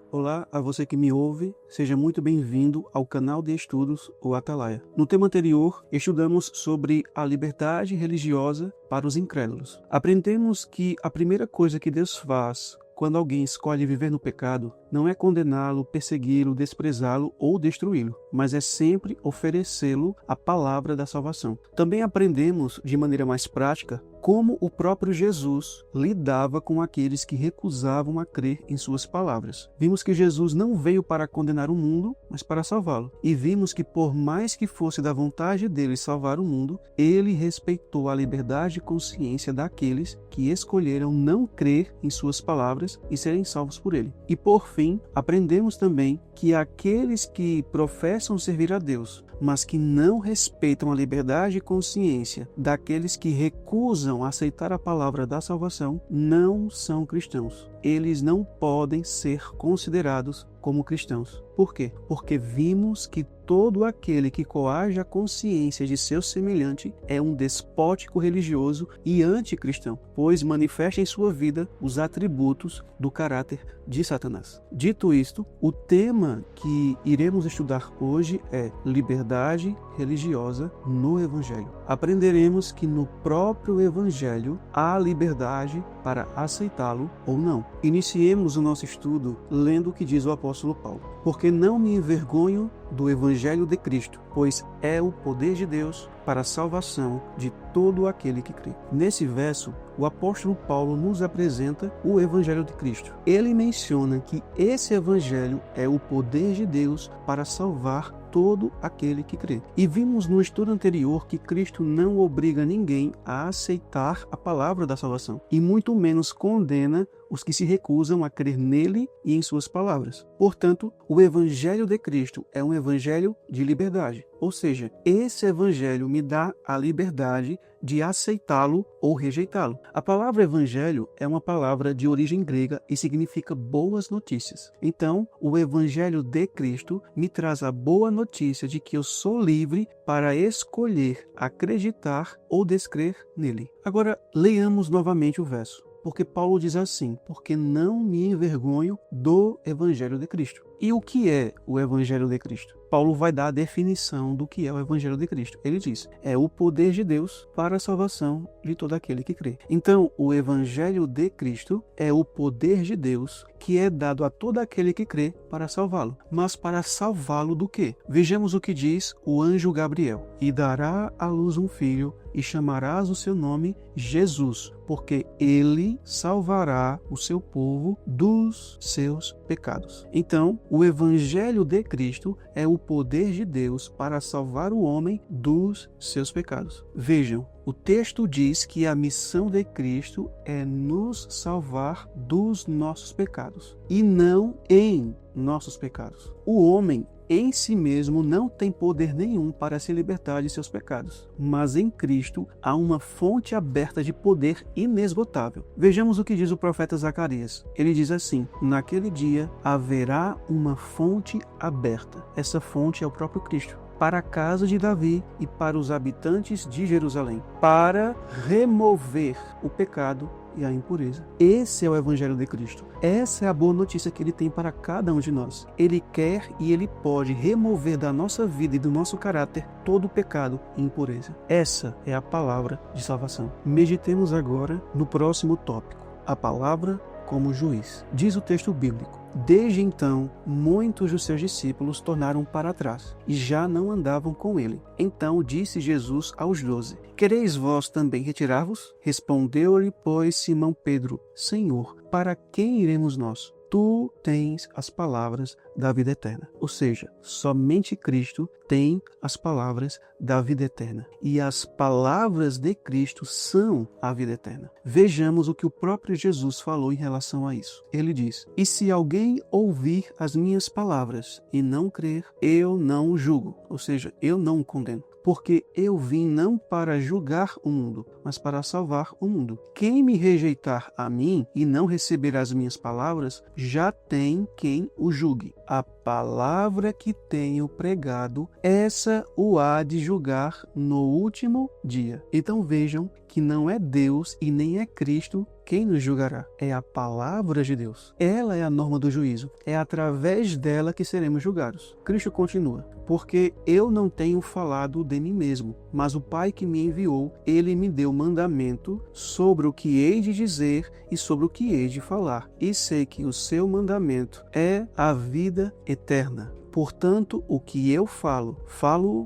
Olá a você que me ouve, seja muito bem-vindo ao canal de estudos O Atalaia. No tema anterior, estudamos sobre a liberdade religiosa para os incrédulos. Aprendemos que a primeira coisa que Deus faz quando alguém escolhe viver no pecado não é condená-lo, persegui-lo, desprezá-lo ou destruí-lo, mas é sempre oferecê-lo a palavra da salvação. Também aprendemos, de maneira mais prática, como o próprio Jesus lidava com aqueles que recusavam a crer em suas palavras. Vimos que Jesus não veio para condenar o mundo, mas para salvá-lo. E vimos que, por mais que fosse da vontade dele salvar o mundo, ele respeitou a liberdade de consciência daqueles que escolheram não crer em suas palavras e serem salvos por ele. E, por fim, aprendemos também que aqueles que professam servir a Deus, mas que não respeitam a liberdade de consciência daqueles que recusam aceitar a palavra da salvação, não são cristãos. Eles não podem ser considerados como cristãos. Por quê? Porque vimos que todo aquele que coage a consciência de seu semelhante é um despótico religioso e anticristão, pois manifesta em sua vida os atributos do caráter de Satanás. Dito isto, o tema que iremos estudar hoje é liberdade religiosa no Evangelho. Aprenderemos que no próprio Evangelho há liberdade para aceitá-lo ou não. Iniciemos o nosso estudo lendo o que diz o apóstolo Paulo. Porque não me envergonho do Evangelho de Cristo, pois é o poder de Deus para a salvação de todo aquele que crê. Nesse verso, o apóstolo Paulo nos apresenta o Evangelho de Cristo. Ele menciona que esse Evangelho é o poder de Deus para salvar todo aquele que crê. E vimos no estudo anterior que Cristo não obriga ninguém a aceitar a palavra da salvação, e muito menos condena os que se recusam a crer nele e em suas palavras. Portanto, o Evangelho de Cristo é um evangelho de liberdade. Ou seja, esse evangelho me dá a liberdade de aceitá-lo ou rejeitá-lo. A palavra evangelho é uma palavra de origem grega e significa boas notícias. Então, o Evangelho de Cristo me traz a boa notícia de que eu sou livre para escolher acreditar ou descrer nele. Agora, leiamos novamente o verso. Porque Paulo diz assim, porque não me envergonho do Evangelho de Cristo. E o que é o Evangelho de Cristo? Paulo vai dar a definição do que é o Evangelho de Cristo. Ele diz, é o poder de Deus para a salvação de todo aquele que crê. Então, o Evangelho de Cristo é o poder de Deus que é dado a todo aquele que crê para salvá-lo. Mas para salvá-lo do quê? Vejamos o que diz o anjo Gabriel. E dará à luz um filho, e chamarás o seu nome Jesus, porque ele salvará o seu povo dos seus pecados. Então, o Evangelho de Cristo é o poder de Deus para salvar o homem dos seus pecados. Vejam, o texto diz que a missão de Cristo é nos salvar dos nossos pecados e não em nossos pecados. O homem em si mesmo não tem poder nenhum para se libertar de seus pecados, mas em Cristo há uma fonte aberta de poder inesgotável. Vejamos o que diz o profeta Zacarias. Ele diz assim, naquele dia haverá uma fonte aberta. Essa fonte é o próprio Cristo, para a casa de Davi e para os habitantes de Jerusalém, para remover o pecado e a impureza. Esse é o Evangelho de Cristo. Essa é a boa notícia que ele tem para cada um de nós. Ele quer e ele pode remover da nossa vida e do nosso caráter todo o pecado e impureza. Essa é a palavra de salvação. Meditemos agora no próximo tópico, a palavra como juiz. Diz o texto bíblico, desde então, muitos dos seus discípulos tornaram para trás e já não andavam com ele. Então disse Jesus aos 12, quereis vós também retirar-vos? Respondeu-lhe, pois, Simão Pedro, Senhor, para quem iremos nós? Tu tens as palavras da vida eterna. Ou seja, somente Cristo tem as palavras da vida eterna. E as palavras de Cristo são a vida eterna. Vejamos o que o próprio Jesus falou em relação a isso. Ele diz, e se alguém ouvir as minhas palavras e não crer, eu não o julgo. Ou seja, eu não o condeno. Porque eu vim não para julgar o mundo, mas para salvar o mundo. Quem me rejeitar a mim e não receber as minhas palavras, já tem quem o julgue. A palavra que tenho pregado, essa o há de julgar no último dia. Então vejam que não é Deus e nem é Cristo quem nos julgará? É a palavra de Deus. Ela é a norma do juízo. É através dela que seremos julgados. Cristo continua: porque eu não tenho falado de mim mesmo, mas o Pai que me enviou, ele me deu mandamento sobre o que hei de dizer e sobre o que hei de falar. E sei que o seu mandamento é a vida eterna. Portanto, o que eu falo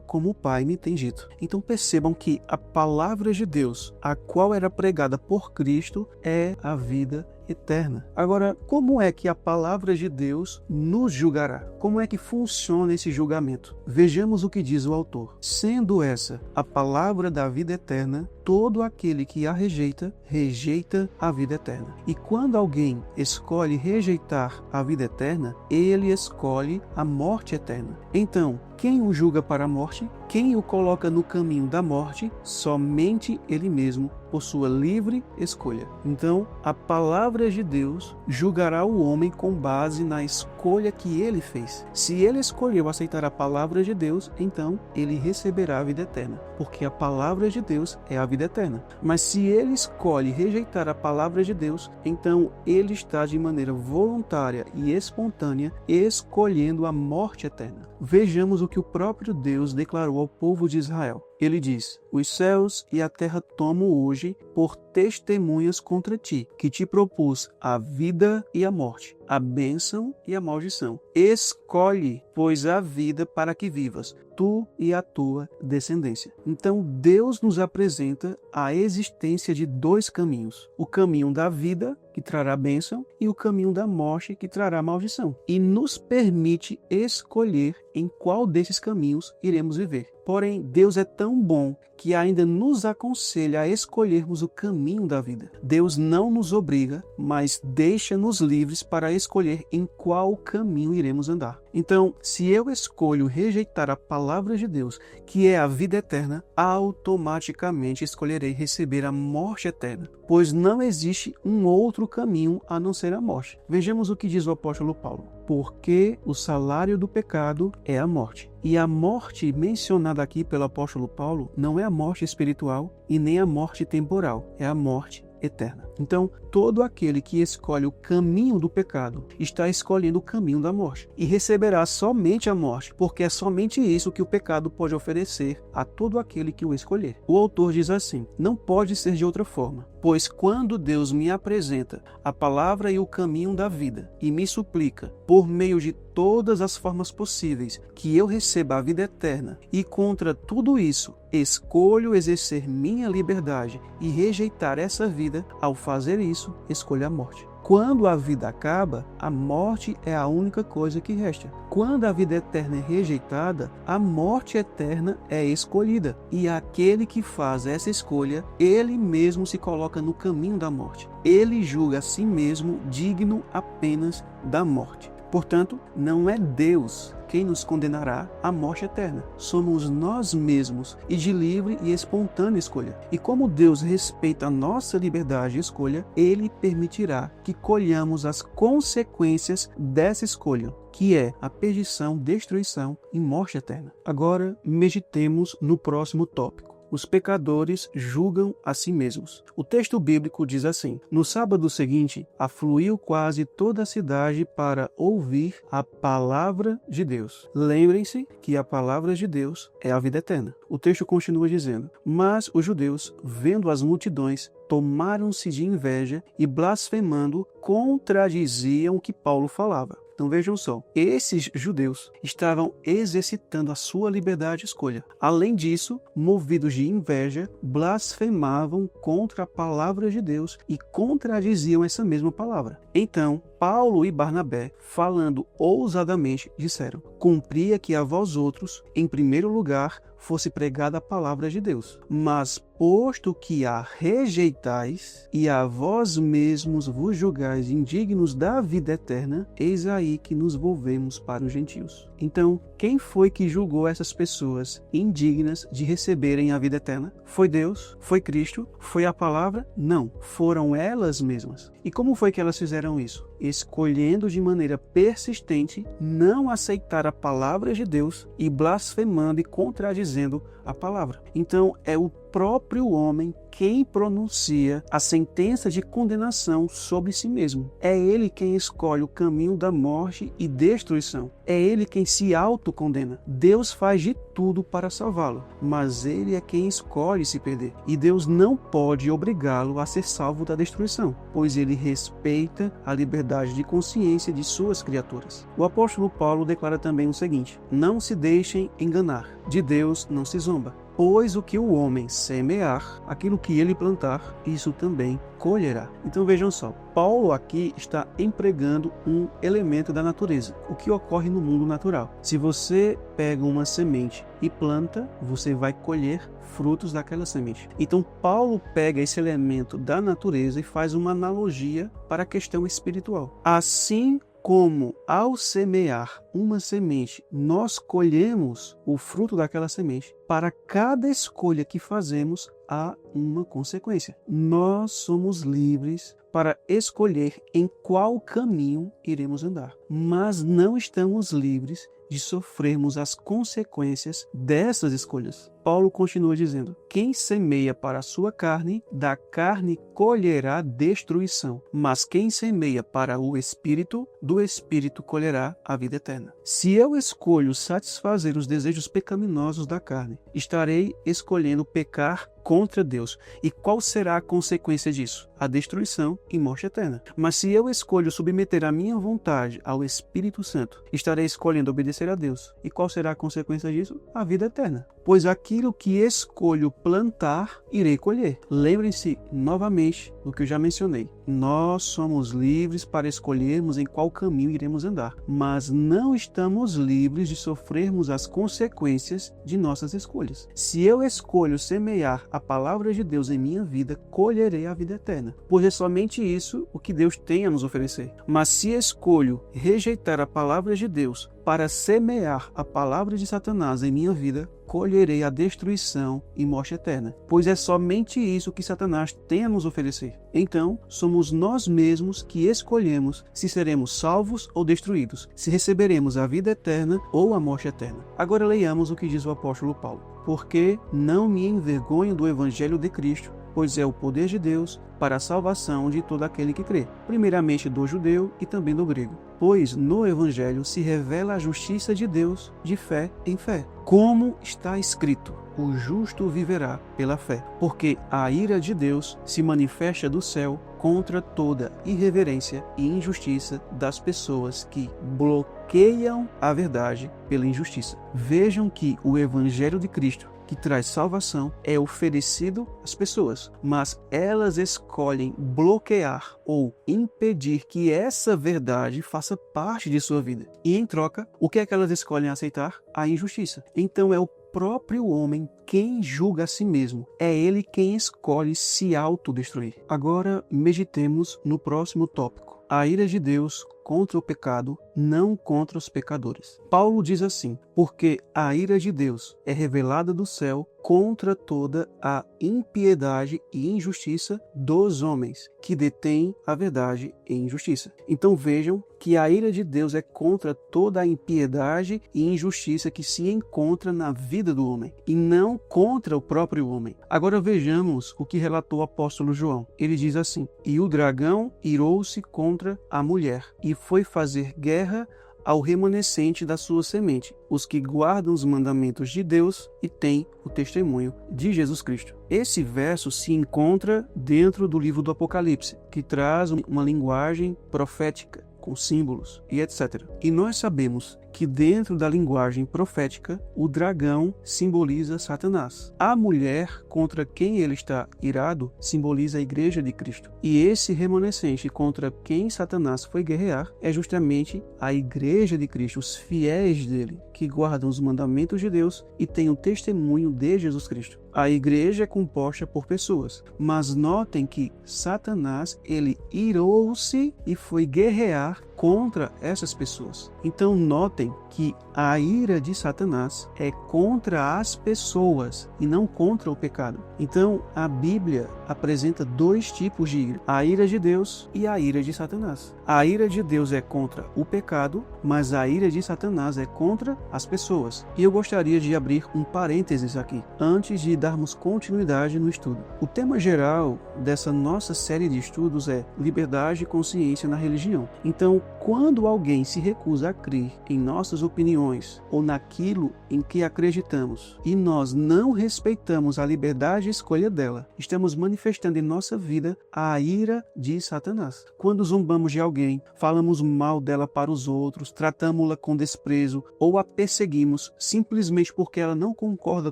como o Pai me tem dito. Então percebam que a palavra de Deus, a qual era pregada por Cristo, é a vida eterna. Agora, como é que a palavra de Deus nos julgará? Como é que funciona esse julgamento? Vejamos o que diz o autor. Sendo essa a palavra da vida eterna, todo aquele que a rejeita, rejeita a vida eterna. E quando alguém escolhe rejeitar a vida eterna, ele escolhe a morte eterna. Então, quem o julga para a morte? Quem o coloca no caminho da morte? Somente ele mesmo, por sua livre escolha. Então, a palavra de Deus julgará o homem com base na escolha que ele fez. Se ele escolheu aceitar a palavra de Deus, então ele receberá a vida eterna, porque a palavra de Deus é a vida eterna. Mas se ele escolhe rejeitar a palavra de Deus, então ele está de maneira voluntária e espontânea escolhendo a morte eterna. Vejamos o que o próprio Deus declarou ao povo de Israel. Ele diz: os céus e a terra tomo hoje por testemunhas contra ti, que te propus a vida e a morte, a bênção e a maldição. Escolhe, pois, a vida para que vivas, tu e a tua descendência. Então Deus nos apresenta a existência de dois caminhos: o caminho da vida, que trará bênção, e o caminho da morte, que trará maldição. E nos permite escolher em qual desses caminhos iremos viver. Porém, Deus é tão bom que ainda nos aconselha a escolhermos o caminho da vida. Deus não nos obriga, mas deixa-nos livres para escolher em qual caminho iremos andar. Então, se eu escolho rejeitar a palavra de Deus, que é a vida eterna, automaticamente escolherei receber a morte eterna, pois não existe um outro caminho a não ser a morte. Vejamos o que diz o apóstolo Paulo: porque o salário do pecado é a morte. E a morte mencionada aqui pelo apóstolo Paulo não é a morte espiritual e nem a morte temporal, é a morte eterna. Então, todo aquele que escolhe o caminho do pecado está escolhendo o caminho da morte e receberá somente a morte, porque é somente isso que o pecado pode oferecer a todo aquele que o escolher. O autor diz assim: não pode ser de outra forma, pois quando Deus me apresenta a palavra e o caminho da vida e me suplica, por meio de todas as formas possíveis, que eu receba a vida eterna, e contra tudo isso escolho exercer minha liberdade e rejeitar essa vida, ao fazer isso, escolho a morte. Quando a vida acaba, a morte é a única coisa que resta. Quando a vida eterna é rejeitada, a morte eterna é escolhida. E aquele que faz essa escolha, ele mesmo se coloca no caminho da morte. Ele julga a si mesmo digno apenas da morte. Portanto, não é Deus quem nos condenará à morte eterna. Somos nós mesmos e de livre e espontânea escolha. E como Deus respeita a nossa liberdade de escolha, Ele permitirá que colhamos as consequências dessa escolha, que é a perdição, destruição e morte eterna. Agora, meditemos no próximo tópico. Os pecadores julgam a si mesmos. O texto bíblico diz assim: no sábado seguinte, afluiu quase toda a cidade para ouvir a palavra de Deus. Lembrem-se que a palavra de Deus é a vida eterna. O texto continua dizendo: mas os judeus, vendo as multidões, tomaram-se de inveja e, blasfemando, contradiziam o que Paulo falava. Então vejam só, esses judeus estavam exercitando a sua liberdade de escolha. Além disso, movidos de inveja, blasfemavam contra a palavra de Deus e contradiziam essa mesma palavra. Então, Paulo e Barnabé, falando ousadamente, disseram: cumpria que a vós outros, em primeiro lugar, fosse pregada a palavra de Deus. Mas, posto que a rejeitais e a vós mesmos vos julgais indignos da vida eterna, eis aí que nos volvemos para os gentios. Então, quem foi que julgou essas pessoas indignas de receberem a vida eterna? Foi Deus? Foi Cristo? Foi a palavra? Não, foram elas mesmas. E como foi que elas fizeram isso? Escolhendo de maneira persistente não aceitar a palavra de Deus e blasfemando e contradizendo a palavra. Então, é o próprio homem quem pronuncia a sentença de condenação sobre si mesmo. É ele quem escolhe o caminho da morte e destruição. É ele quem se autocondena. Deus faz de tudo para salvá-lo, mas ele é quem escolhe se perder. E Deus não pode obrigá-lo a ser salvo da destruição, pois ele respeita a liberdade de consciência de suas criaturas. O apóstolo Paulo declara também o seguinte: não se deixem enganar, de Deus não se zomba. Pois o que o homem semear, aquilo que ele plantar, isso também colherá. Então vejam só, Paulo aqui está empregando um elemento da natureza, o que ocorre no mundo natural. Se você pega uma semente e planta, você vai colher frutos daquela semente. Então Paulo pega esse elemento da natureza e faz uma analogia para a questão espiritual. Assim como ao semear uma semente, nós colhemos o fruto daquela semente, para cada escolha que fazemos há uma consequência. Nós somos livres para escolher em qual caminho iremos andar, mas não estamos livres de sofrermos as consequências dessas escolhas. Paulo continua dizendo: quem semeia para a sua carne, da carne colherá destruição, mas quem semeia para o Espírito, do Espírito colherá a vida eterna. Se eu escolho satisfazer os desejos pecaminosos da carne, estarei escolhendo pecar contra Deus. E qual será a consequência disso? A destruição e morte eterna. Mas se eu escolho submeter a minha vontade ao Espírito Santo, estarei escolhendo obedecer a Deus. E qual será a consequência disso? A vida eterna. Pois aquilo que escolho plantar, irei colher. Lembrem-se novamente do que eu já mencionei. Nós somos livres para escolhermos em qual caminho iremos andar, mas não estamos livres de sofrermos as consequências de nossas escolhas. Se eu escolho semear a palavra de Deus em minha vida, colherei a vida eterna, pois é somente isso o que Deus tem a nos oferecer. Mas se escolho rejeitar a palavra de Deus para semear a palavra de Satanás em minha vida, colherei a destruição e morte eterna, pois é somente isso que Satanás tem a nos oferecer. Então, somos nós mesmos que escolhemos se seremos salvos ou destruídos, se receberemos a vida eterna ou a morte eterna. Agora leiamos o que diz o apóstolo Paulo: porque não me envergonho do evangelho de Cristo, pois é o poder de Deus para a salvação de todo aquele que crê, primeiramente do judeu e também do grego. Pois no evangelho se revela a justiça de Deus de fé em fé, como está escrito: o justo viverá pela fé, porque a ira de Deus se manifesta do céu contra toda irreverência e injustiça das pessoas que bloqueiam a verdade pela injustiça. Vejam que o evangelho de Cristo, que traz salvação, é oferecido às pessoas, mas elas escolhem bloquear ou impedir que essa verdade faça parte de sua vida. E em troca, o que é que elas escolhem aceitar? A injustiça. Então é o próprio homem quem julga a si mesmo. É ele quem escolhe se autodestruir. Agora meditemos no próximo tópico: a ira de Deus contra o pecado, não contra os pecadores. Paulo diz assim: porque a ira de Deus é revelada do céu contra toda a impiedade e injustiça dos homens, que detêm a verdade em injustiça. Então vejam que a ira de Deus é contra toda a impiedade e injustiça que se encontra na vida do homem, e não contra o próprio homem. Agora vejamos o que relatou o apóstolo João. Ele diz assim: e o dragão irou-se contra a mulher, e foi fazer guerra ao remanescente da sua semente, os que guardam os mandamentos de Deus e têm o testemunho de Jesus Cristo. Esse verso se encontra dentro do livro do Apocalipse, que traz uma linguagem profética, com símbolos e etc. E nós sabemos que dentro da linguagem profética, o dragão simboliza Satanás. A mulher contra quem ele está irado simboliza a igreja de Cristo. E esse remanescente contra quem Satanás foi guerrear é justamente a igreja de Cristo, os fiéis dele, que guardam os mandamentos de Deus e têm o testemunho de Jesus Cristo. A igreja é composta por pessoas, mas notem que Satanás, ele irou-se e foi guerrear contra essas pessoas. Então notem que a ira de Satanás é contra as pessoas e não contra o pecado. Então a Bíblia apresenta dois tipos de ira: a ira de Deus e a ira de Satanás. A ira de Deus é contra o pecado, mas a ira de Satanás é contra as pessoas. E eu gostaria de abrir um parênteses aqui, antes de darmos continuidade no estudo. O tema geral dessa nossa série de estudos é liberdade e consciência na religião. Então, quando alguém se recusa a crer em nossas opiniões ou naquilo em que acreditamos e nós não respeitamos a liberdade e escolha dela, estamos manifestando em nossa vida a ira de Satanás. Quando zombamos de alguém, falamos mal dela para os outros, tratamos-la com desprezo ou a perseguimos simplesmente porque ela não concorda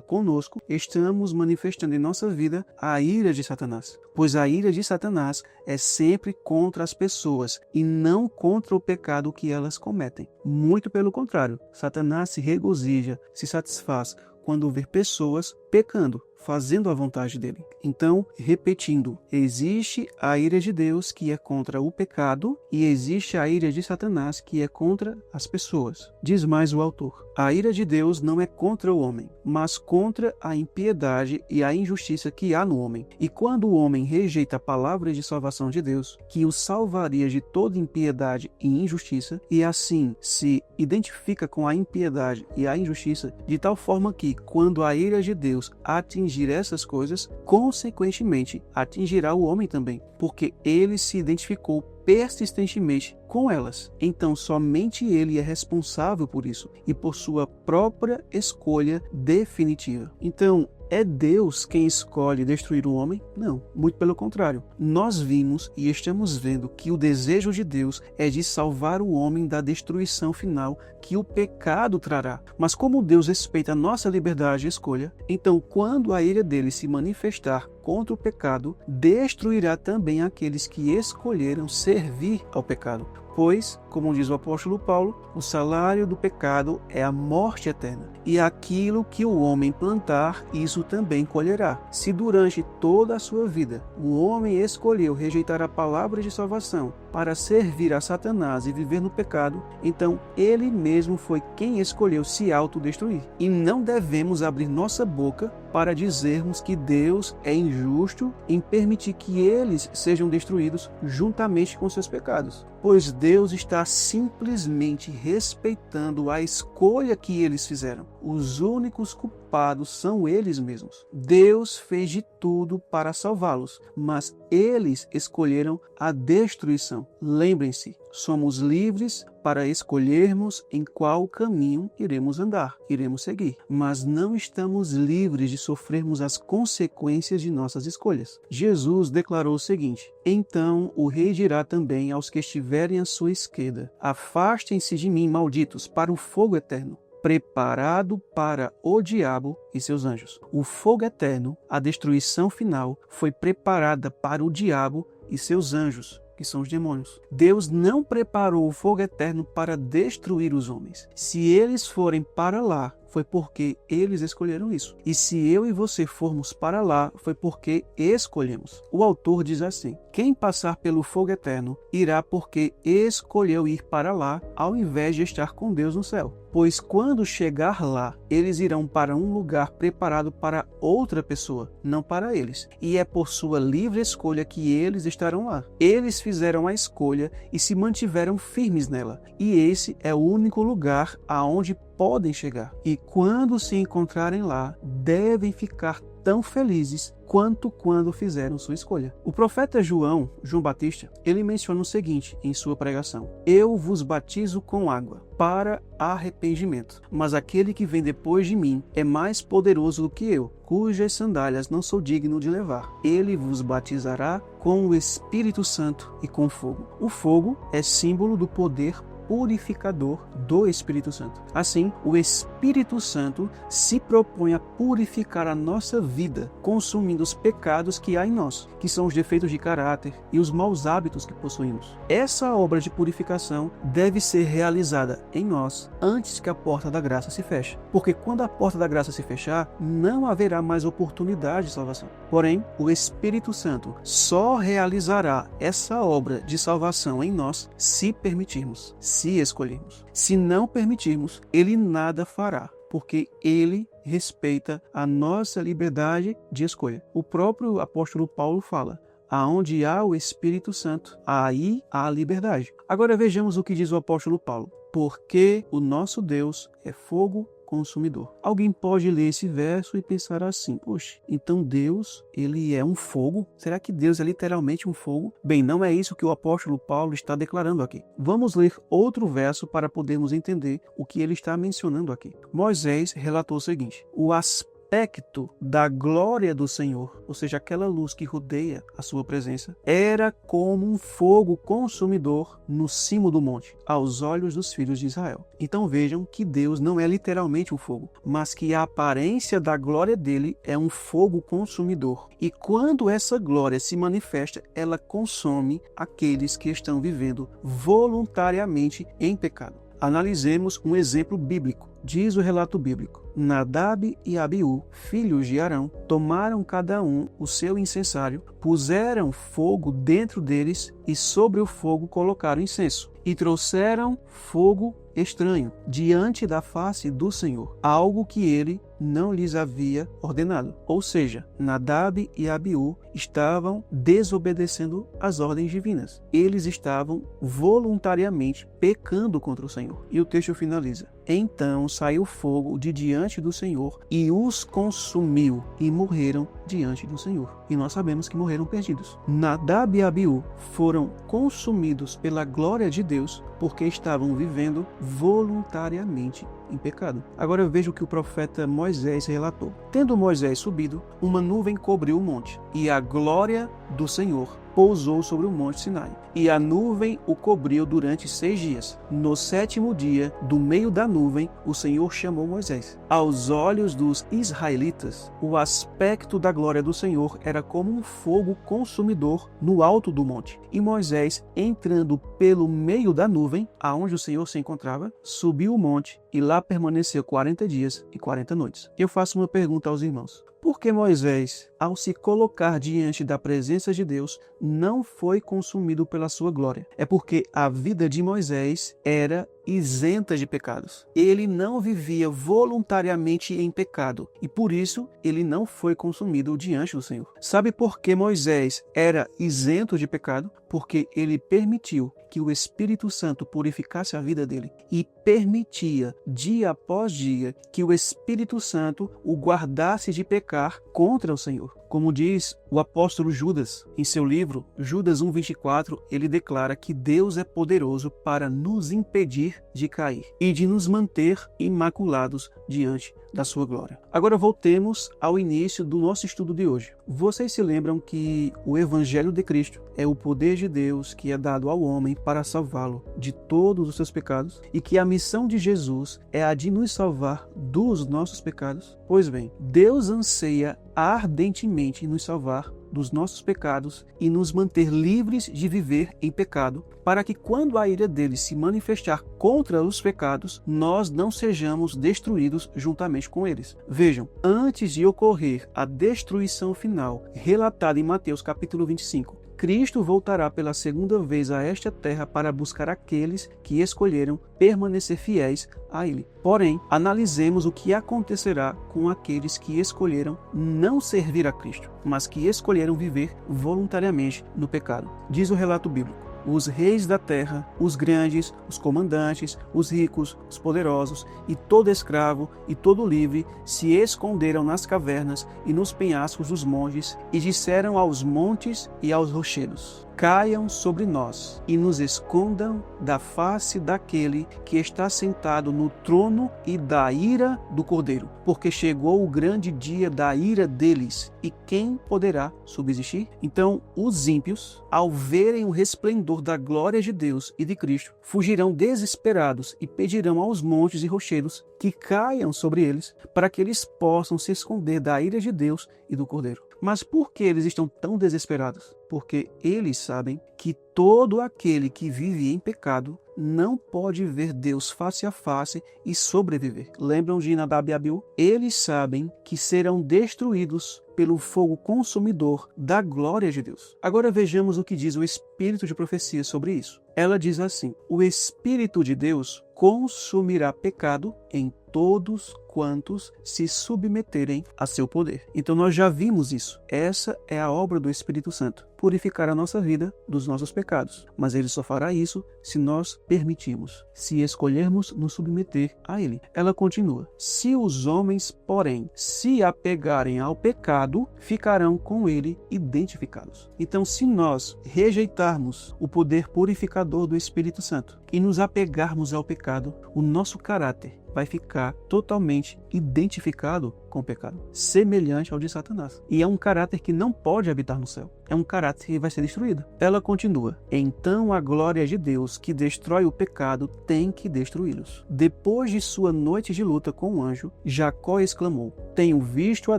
conosco, estamos manifestando em nossa vida a ira de Satanás. Pois a ira de Satanás é sempre contra as pessoas e não contra o pecado que elas cometem. Muito pelo contrário, Satanás se regozija, se satisfaz quando vê pessoas pecando, fazendo a vontade dele. Então, repetindo, existe a ira de Deus que é contra o pecado e existe a ira de Satanás que é contra as pessoas. Diz mais o autor: a ira de Deus não é contra o homem, mas contra a impiedade e a injustiça que há no homem. E quando o homem rejeita a palavra de salvação de Deus, que o salvaria de toda impiedade e injustiça, e assim se identifica com a impiedade e a injustiça, de tal forma que, quando a ira de Deus atingir essas coisas, consequentemente atingirá o homem também, porque ele se identificou persistentemente com elas. Então somente ele é responsável por isso e por sua própria escolha definitiva. Então, é Deus quem escolhe destruir o homem? Não, muito pelo contrário. Nós vimos e estamos vendo que o desejo de Deus é de salvar o homem da destruição final que o pecado trará. Mas como Deus respeita a nossa liberdade de escolha, então quando a ira dele se manifestar contra o pecado, destruirá também aqueles que escolheram servir ao pecado. Pois, como diz o apóstolo Paulo, o salário do pecado é a morte eterna. E aquilo que o homem plantar, isso também colherá. Se durante toda a sua vida o homem escolheu rejeitar a palavra de salvação para servir a Satanás e viver no pecado, então ele mesmo foi quem escolheu se autodestruir. E não devemos abrir nossa boca para dizermos que Deus é injusto em permitir que eles sejam destruídos juntamente com seus pecados. Pois Deus está simplesmente respeitando a escolha que eles fizeram. Os únicos culpados são eles mesmos. Deus fez de tudo para salvá-los, mas eles escolheram a destruição. Lembrem-se, somos livres para escolhermos em qual caminho iremos andar, iremos seguir, mas não estamos livres de sofrermos as consequências de nossas escolhas. Jesus declarou o seguinte: então o rei dirá também aos que estiverem à sua esquerda: afastem-se de mim, malditos, para o fogo eterno, preparado para o diabo e seus anjos. O fogo eterno, a destruição final, foi preparada para o diabo e seus anjos, que são os demônios. Deus não preparou o fogo eterno para destruir os homens. Se eles forem para lá, foi porque eles escolheram isso. E se eu e você formos para lá, foi porque escolhemos. O autor diz assim: quem passar pelo fogo eterno irá porque escolheu ir para lá, ao invés de estar com Deus no céu. Pois quando chegar lá, eles irão para um lugar preparado para outra pessoa, não para eles. E é por sua livre escolha que eles estarão lá. Eles fizeram a escolha e se mantiveram firmes nela. E esse é o único lugar aonde podem chegar. E quando se encontrarem lá, devem ficar tão felizes quanto quando fizeram sua escolha. O profeta João Batista, ele menciona o seguinte em sua pregação: eu vos batizo com água para arrependimento, mas aquele que vem depois de mim é mais poderoso do que eu, cujas sandálias não sou digno de levar. Ele vos batizará com o Espírito Santo e com fogo. O fogo é símbolo do poder purificador do Espírito Santo. Assim, o Espírito Santo se propõe a purificar a nossa vida, consumindo os pecados que há em nós, que são os defeitos de caráter e os maus hábitos que possuímos. Essa obra de purificação deve ser realizada em nós antes que a porta da graça se feche, porque quando a porta da graça se fechar, não haverá mais oportunidade de salvação. Porém, o Espírito Santo só realizará essa obra de salvação em nós se permitirmos, se escolhermos. Se não permitirmos, ele nada fará, porque ele respeita a nossa liberdade de escolha. O próprio apóstolo Paulo fala: aonde há o Espírito Santo, aí há a liberdade. Agora vejamos o que diz o apóstolo Paulo. porque o nosso Deus é fogo consumidor. Alguém pode ler esse verso e pensar assim: poxa, então Deus, ele é um fogo? Será que Deus é literalmente um fogo? Bem, não é isso que o apóstolo Paulo está declarando aqui. Vamos ler outro verso para podermos entender o que ele está mencionando aqui. Moisés relatou o seguinte: o aspecto da glória do Senhor, ou seja, aquela luz que rodeia a sua presença, era como um fogo consumidor no cimo do monte, aos olhos dos filhos de Israel. Então vejam que Deus não é literalmente um fogo, mas que a aparência da glória dele é um fogo consumidor. E quando essa glória se manifesta, ela consome aqueles que estão vivendo voluntariamente em pecado. Analisemos um exemplo bíblico. Diz o relato bíblico: Nadab e Abiú, filhos de Arão, tomaram cada um o seu incensário, puseram fogo dentro deles e sobre o fogo colocaram incenso. E trouxeram fogo estranho diante da face do Senhor, algo que ele não lhes havia ordenado. Ou seja, Nadab e Abiú estavam desobedecendo às ordens divinas. Eles estavam voluntariamente pecando contra o Senhor. E o texto finaliza: então saiu fogo de diante do Senhor e os consumiu, e morreram diante do Senhor. E nós sabemos que morreram perdidos. Nadab e Abiú foram consumidos pela glória de Deus porque estavam vivendo voluntariamente em pecado. Agora veja o que o profeta Moisés relatou. Tendo Moisés subido, uma nuvem cobriu o monte, e a glória do Senhor pousou sobre o monte Sinai. E a nuvem o cobriu durante 6 dias. No 7º dia, do meio da nuvem, o Senhor chamou Moisés. Aos olhos dos israelitas, o aspecto da glória do Senhor era como um fogo consumidor no alto do monte. E Moisés, entrando pelo meio da nuvem, aonde o Senhor se encontrava, subiu o monte e lá permaneceu 40 dias e 40 noites. Eu faço uma pergunta aos irmãos: por que Moisés, ao se colocar diante da presença de Deus, não foi consumido pela sua glória? É porque a vida de Moisés era isenta de pecados. Ele não vivia voluntariamente em pecado e por isso ele não foi consumido diante do Senhor. Sabe por que Moisés era isento de pecado? Porque ele permitiu que o Espírito Santo purificasse a vida dele e permitia, dia após dia, que o Espírito Santo o guardasse de pecar contra o Senhor. Como diz o apóstolo Judas, em seu livro, Judas 1:24, ele declara que Deus é poderoso para nos impedir de cair e de nos manter imaculados diante da sua glória. Agora voltemos ao início do nosso estudo de hoje. Vocês se lembram que o Evangelho de Cristo é o poder de Deus que é dado ao homem para salvá-lo de todos os seus pecados e que a missão de Jesus é a de nos salvar dos nossos pecados? Pois bem, Deus anseia ardentemente nos salvar dos nossos pecados e nos manter livres de viver em pecado, para que quando a ira dele se manifestar contra os pecados, nós não sejamos destruídos juntamente com eles. Vejam, antes de ocorrer a destruição final relatada em Mateus capítulo 25, Cristo voltará pela segunda vez a esta terra para buscar aqueles que escolheram permanecer fiéis a Ele. Porém, analisemos o que acontecerá com aqueles que escolheram não servir a Cristo, mas que escolheram viver voluntariamente no pecado. Diz o relato bíblico: os reis da terra, os grandes, os comandantes, os ricos, os poderosos, e todo escravo e todo livre se esconderam nas cavernas e nos penhascos dos montes e disseram aos montes e aos rochedos: caiam sobre nós e nos escondam da face daquele que está sentado no trono e da ira do Cordeiro, porque chegou o grande dia da ira deles, e quem poderá subsistir? Então, os ímpios, ao verem o resplendor da glória de Deus e de Cristo, fugirão desesperados e pedirão aos montes e rochedos que caiam sobre eles, para que eles possam se esconder da ira de Deus e do Cordeiro. Mas por que eles estão tão desesperados? Porque eles sabem que todo aquele que vive em pecado não pode ver Deus face a face e sobreviver. Lembram de Nadab e Abiú? Eles sabem que serão destruídos pelo fogo consumidor da glória de Deus. Agora vejamos o que diz o Espírito de profecia sobre isso. Ela diz assim: o Espírito de Deus consumirá pecado em todos quantos se submeterem a seu poder. Então nós já vimos isso. Essa é a obra do Espírito Santo. purificar a nossa vida dos nossos pecados. Mas ele só fará isso se nós permitirmos, se escolhermos nos submeter a ele. Ela continua: se os homens, porém, se apegarem ao pecado, ficarão com ele identificados. Então, se nós rejeitarmos o poder purificador do Espírito Santo e nos apegarmos ao pecado, o nosso caráter vai ficar totalmente identificado com o pecado, semelhante ao de Satanás. E é um caráter que não pode habitar no céu. É um caráter que vai ser destruído. Ela continua: então a glória de Deus, que destrói o pecado, tem que destruí-los. Depois de sua noite de luta com o anjo, Jacó exclamou: tenho visto a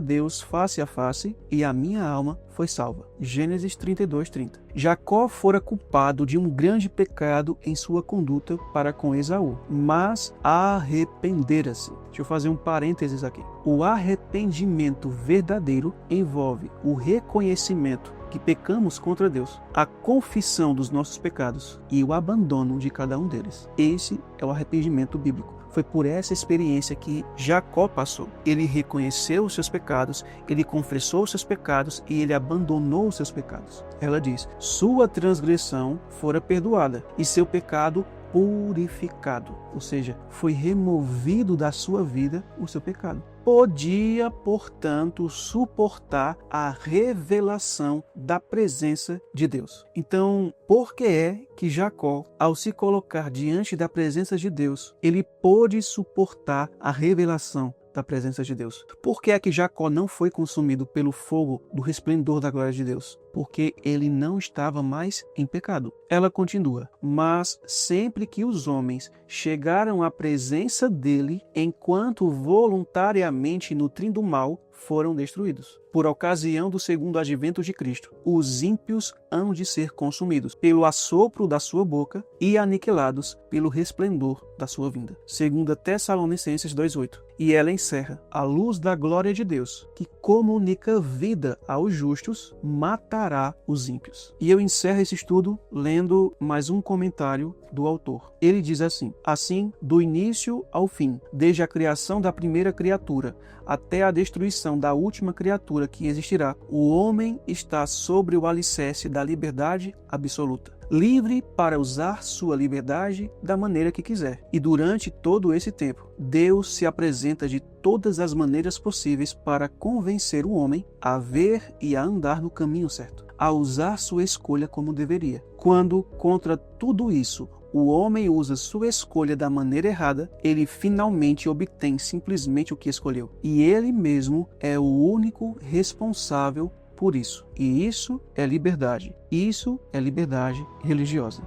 Deus face a face, e a minha alma foi salva. Gênesis 32:30. Jacó fora culpado de um grande pecado em sua conduta para com Esaú, mas arrependera-se. Deixa eu fazer um parênteses aqui. O arrependimento verdadeiro envolve o reconhecimento que pecamos contra Deus, a confissão dos nossos pecados e o abandono de cada um deles. Esse é o arrependimento bíblico. Foi por essa experiência que Jacó passou. Ele reconheceu os seus pecados, ele confessou os seus pecados e ele abandonou os seus pecados. Ela diz: sua transgressão fora perdoada e seu pecado purificado, ou seja, foi removido da sua vida o seu pecado. Podia, portanto, suportar a revelação da presença de Deus. Então, por que é que Jacó, ao se colocar diante da presença de Deus, ele pôde suportar a revelação da presença de Deus? Por que é que Jacó não foi consumido pelo fogo do resplendor da glória de Deus? Porque ele não estava mais em pecado. Ela continua: mas sempre que os homens chegaram à presença dele, enquanto voluntariamente nutrindo o mal, foram destruídos. Por ocasião do segundo advento de Cristo, os ímpios hão de ser consumidos pelo assopro da sua boca e aniquilados pelo resplendor da sua vinda. 2 Tessalonicenses 2:8. E ela encerra: a luz da glória de Deus, que comunica vida aos justos, matará os ímpios. E eu encerro esse estudo lendo mais um comentário do autor. Ele diz assim: assim, do início ao fim, desde a criação da primeira criatura até a destruição da última criatura que existirá, o homem está sobre o alicerce da liberdade absoluta, livre para usar sua liberdade da maneira que quiser. E durante todo esse tempo, Deus se apresenta de todas as maneiras possíveis para convencer o homem a ver e a andar no caminho certo, a usar sua escolha como deveria. Quando, contra tudo isso, o homem usa sua escolha da maneira errada, ele finalmente obtém simplesmente o que escolheu. E ele mesmo é o único responsável por isso. E isso é liberdade. Isso é liberdade religiosa.